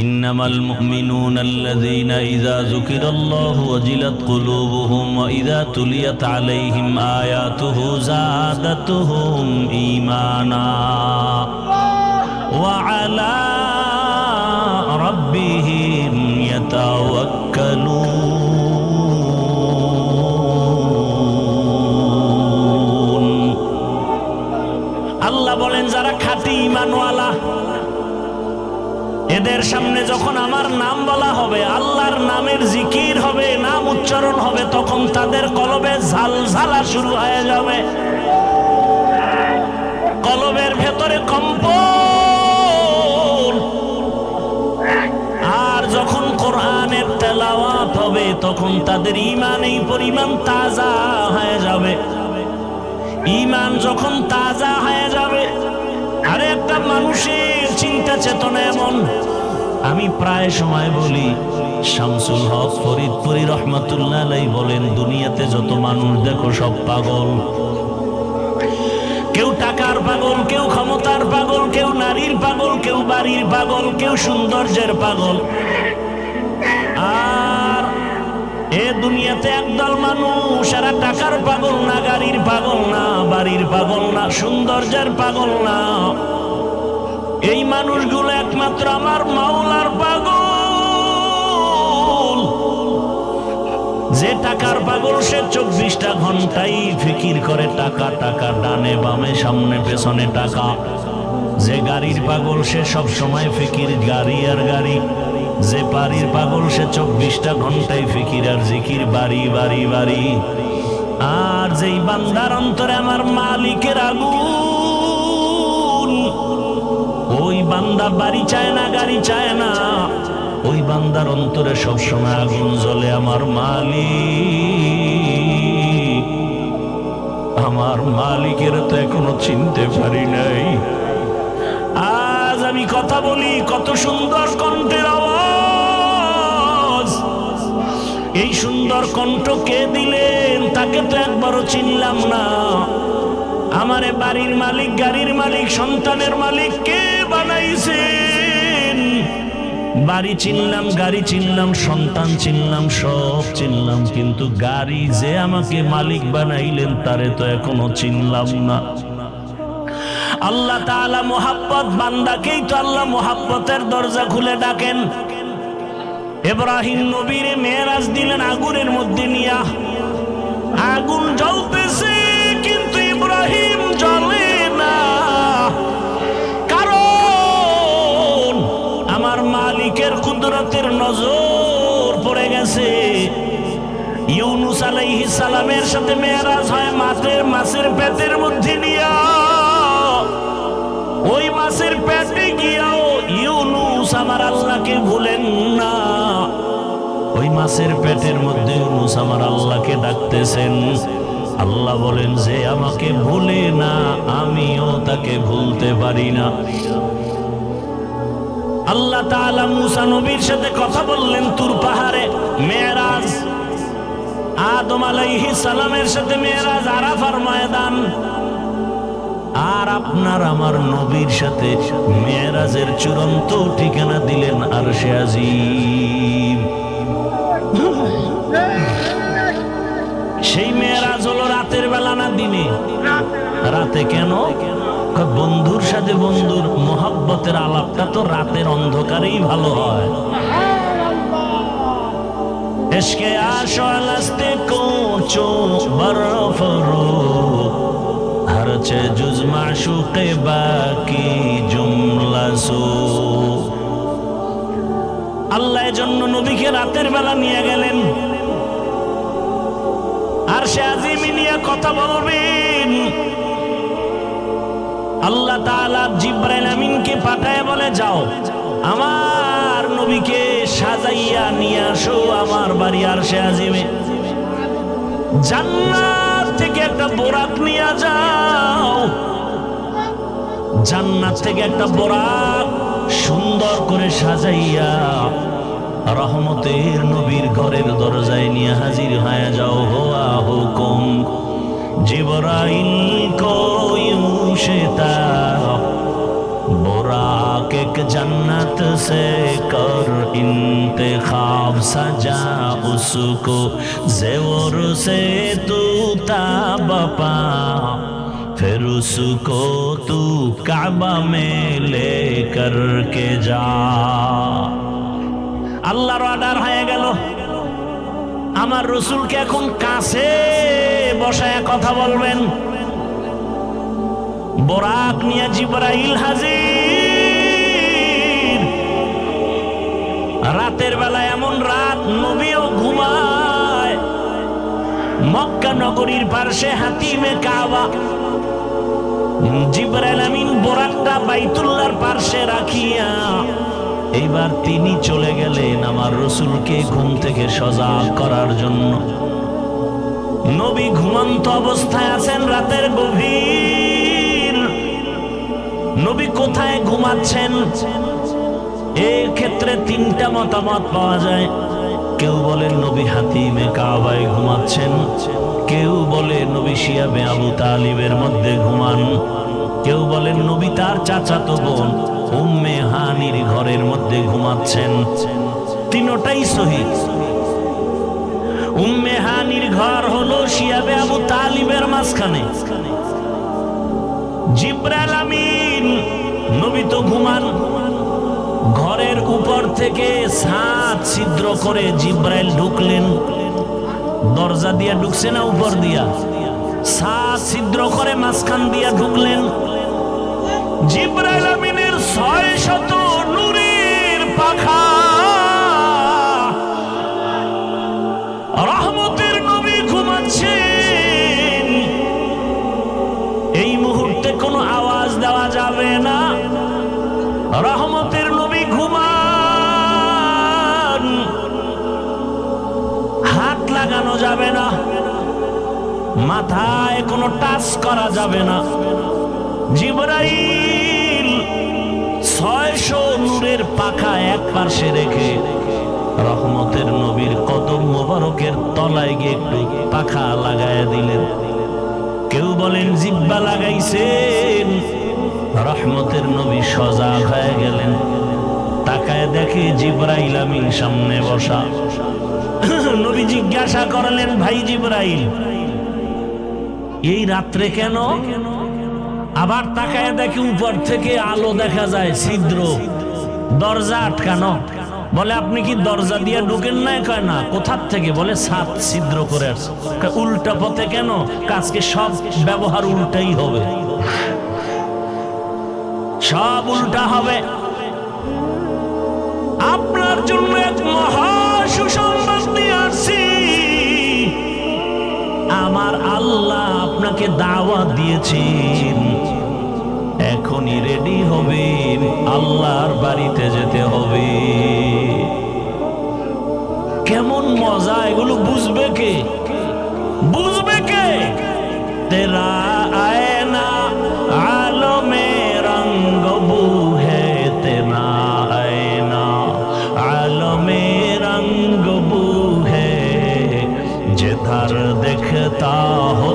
ইন্নামাল মুমিনুনা আল্লাযীনা ইযা যুকিরাল্লাহু ওয়াজিলাত কুলুবুহুম ওয়া ইযা তুলিয়াত আলাইহিম আয়াতুহু যাদাতুহুম ঈমানা ওয়া আলা রাব্বিহিম ইয়াতাওয়াক্কালুন। আল্লাহ বলেন যারা খাঁটি ঈমানওয়ালা এদের সামনে যখন আমার নাম বলা হবে, আল্লাহর নামের জিকির হবে, নাম উচ্চারণ হবে, তখন তাদের কলবে ঝালঝালা শুরু হয়ে যাবে, কলবের ভেতরে কম্পন। আর যখন কোরআনের তেলাওয়াত হবে তখন তাদের ঈমান এই পরিমাণ তাজা হয়ে যাবে। ঈমান যখন তাজা হয়ে যাবে, আরে একটা মানুষের চিন্তা চেতনা এমন, আমি প্রায় সময় বলি, শামসুল হক ফরিদপুরি রহমাতুল্লাহ আলাইহি বলেন, দুনিয়াতে যত মানুষ দেখো সব পাগল। কেউ টাকার পাগল, কেউ ক্ষমতার পাগল, কেউ নারীর পাগল, কেউ বাড়ির পাগল, কেউ সৌন্দর্যের পাগল। আর এ দুনিয়াতে একদল মানুষ, এরা টাকার পাগল না, গাড়ির পাগল না, বাড়ির পাগল না, সৌন্দর্যের পাগল না। এই মানুষগুলো একমাত্র আমার মাওলার পাগল। যে টাকার পাগল সে 24টা ঘন্টাই ফিকির করে টাকা, টাকা, ডানে বামে সামনে পেছনে টাকা। যে গাড়ির পাগল সে সব সময় ফিকির গাড়ি আর গাড়ি। যে বাড়ির পাগল সে 24টা ঘন্টায় ফিকির আর জিকির, বাড়ি বাড়ি বাড়ি। আর যেই বান্দার অন্তরে আমার মালিকের আগুন, ওই বান্দা বাড়ি চায় না, গাড়ি চায় না, ওই বান্দার অন্তরে সবসময় আগুন জ্বলে, আমার মালিক, আমার মালিকের তো এখনো চিনতে পারি নাই। আজ আমি কথা বলি, কত সুন্দর কণ্ঠের আওয়াজ। এই সুন্দর কণ্ঠ কে দিলেন? তাকে তো একবারও চিনলাম না। আমারে বাড়ির মালিক, গাড়ির মালিক, সন্তানের মালিক কে বানাইছেন? বাড়ি চিনলাম, গাড়ি চিনলাম, সন্তান চিনলাম, সব চিনলাম, কিন্তু গাড়ি যে আমাকে মালিক বানাইলেন তারে তো এখনো চিনলাম না। আল্লাহ তাআলা মোহাব্বত, বান্দাকেই তো আল্লাহ মোহাব্বতের দরজা খুলে ডাকেন। ইব্রাহিম নবীর মেরাজ দিলেন আগুনের মধ্যে নিয়া। আগুন জ্বলতেছে কিন্তু ইব্রাহিম জ্বলে না, কারণ আমার মালিকের কুদরতের নজর পড়ে গেছে। ইউনুস আলাইহিস সালামের সাথে মেরাজ হয় মাছের পেটের মধ্যে নিয়া। ওই মাছের পেটে গিয়াও ইউনুস আমার আল্লাহকে ভুলেন না। ওই মাছের পেটের মধ্যে ইউনুস আমার আল্লাহকে ডাকতেছেন। আল্লাহ বলেন, যে আমাকে ভুলে না আমিও তাকে ভুলতে পারি না। আল্লাহ তাআলা মুসা নবীর সাথে কথা বললেন তুর পাহাড়ে, মেরাজ। আদম আলাইহিস সালামের সাথে মেরাজ আরাফার ময়দান। আর আপনার আমার নবীর সাথে মেরাজের চূড়ান্ত ঠিকানা দিলেন আরশে আজিম। সেই মেরাজ হলো রাতের বেলা না দিনে? রাতে। কেন? বন্ধুর সাথে বন্ধুর মোহাব্বতের আলাপটা তো রাতের অন্ধকারেই ভালো হয়। এশকে আশাল আস্তে কোচো বরফরো হরচে জুজ মাশুকে বাকি জুমলা সো। আল্লাহ এজন্য নবীকে রাতের বেলা নিয়ে গেলেন, আর সে আজিমি নিয়ে কথা বলবেন। আল্লাহ তাআলা জিবরাইল আমিনকে পাঠায় বলে, যাও আমার নবীকে সাজাইয়া নিয়ে আসো আমার বাড়ি আরশে আজিমে। জান্নাত থেকে একটা বোরাক নিয়ে যাও, জান্নাত থেকে একটা বোরাক সুন্দর করে সাজাইয়া রহমতের নবীর ঘরের দরজায় নিয়ে হাজির হয়ে যাও। হুয়া হুকুম জিবরাইল কো ইউশতা বোরাকে एक जन्नत से कर इंतखाब सजा उसको ज़ेवर से तू ताब पा फिर उसको तू काबा में लेकर के जा। আল্লাহর অর্ডার হয়ে গেল, আমার রাসূলকে এখন কাছে বসায় কথা বলবেন। বোরাক নিয়ে জিবরাইল হাজির। রাতের বেলা এমন রাত নবীও ঘুমায়। মক্কা নগরীর পাশে হাতিমে কাবা, জিবরাইল আমিন বোরাকটা বাইতুল্লাহর পাশে রাখিয়া এইবার তিনি চলে গেলেন আমার রাসূলকে ঘুম থেকে সজাগ করার জন্য। নবী ঘুমন্ত অবস্থায় আছেন, রাতের গভীর। নবী কোথায় ঘুমাচ্ছেন? এই ক্ষেত্রে তিনটা মতামত পাওয়া যায়। কেউ বলেন নবী হাতিমে কাবায় ঘুমাচ্ছেন, কেউ বলে নবী শিয়াবে আবু তালিবের মধ্যে ঘুমান, কেউ বলেন নবী তার চাচাতো বোন উম্মে হানির ঘরের মধ্যে ঘুমাচ্ছেন। তিনটাই সহিহ। উম্মে হানির ঘর হলো শিয়াবে আবু তালিবের মাঝখানে। জিবরাইল আমিন নবী তো ঘুমান, ঘরের উপর থেকে ছাদ ছিদ্র করে জিবরাইল ঢুকলেন। দরজা দিয়া ঢুকছে না উপর দিয়া? ছাদ ছিদ্র করে মাঝখান দিয়া ঢুকলেন। জিবরাইল আমিনের 600 নূরের পাখা, রহমতের নবী ঘুমাচ্ছেন। এই মুহূর্তে কোনো আওয়াজ দেওয়া যাবে না। রহমতের নবী ঘুমান, হাত লাগানো যাবে না, মাথায় কোনো টাচ করা যাবে না। জিবরাইল 600 নূরের পাখা এক পাশে রেখে রহমতের নবীর কদম মোবারকের তলায় গিয়ে একটু পাখা লাগায় দিলেন। কেউ বলেন জিব্বা লাগাইছেন। রহমতের নবী সজাগ হয়ে গেলেন, তাকায় দেখে জিবরাইল আমিন সামনে বসা। নবী জিজ্ঞাসা করলেন, ভাই জিবরাইল, এই রাত্রে কেন? আবার তাকায় দেখে উপর থেকে আলো দেখা যায়, ছিদ্র, দরজা আটকানো। বলে আপনি কি দরজা দিয়ে ঢুকেন নাই? কয় না। কোথার থেকে? বলে ছাদ ছিদ্র করে আসছে। উল্টা পথে কেন? আজকে সব ব্যবহার উল্টাই হবে, সব উল্টা হবে। আপনার জন্য এক মহা সুসংবাদ নিয়ে আসছি। আমার আল্লাহ আপনাকে দাওয়াত দিয়েছেন, এখনই রেডি হবেন, আল্লাহর বাড়িতে যেতে হবে। কেমন মজা! এগুলো বুঝবে কে? বুঝবে কে? তেরা আয়না আলো মে রঙ্গ বু হে, তেরা আয়না আলো মে রঙ্গ বু হে, जिधर दिखता हो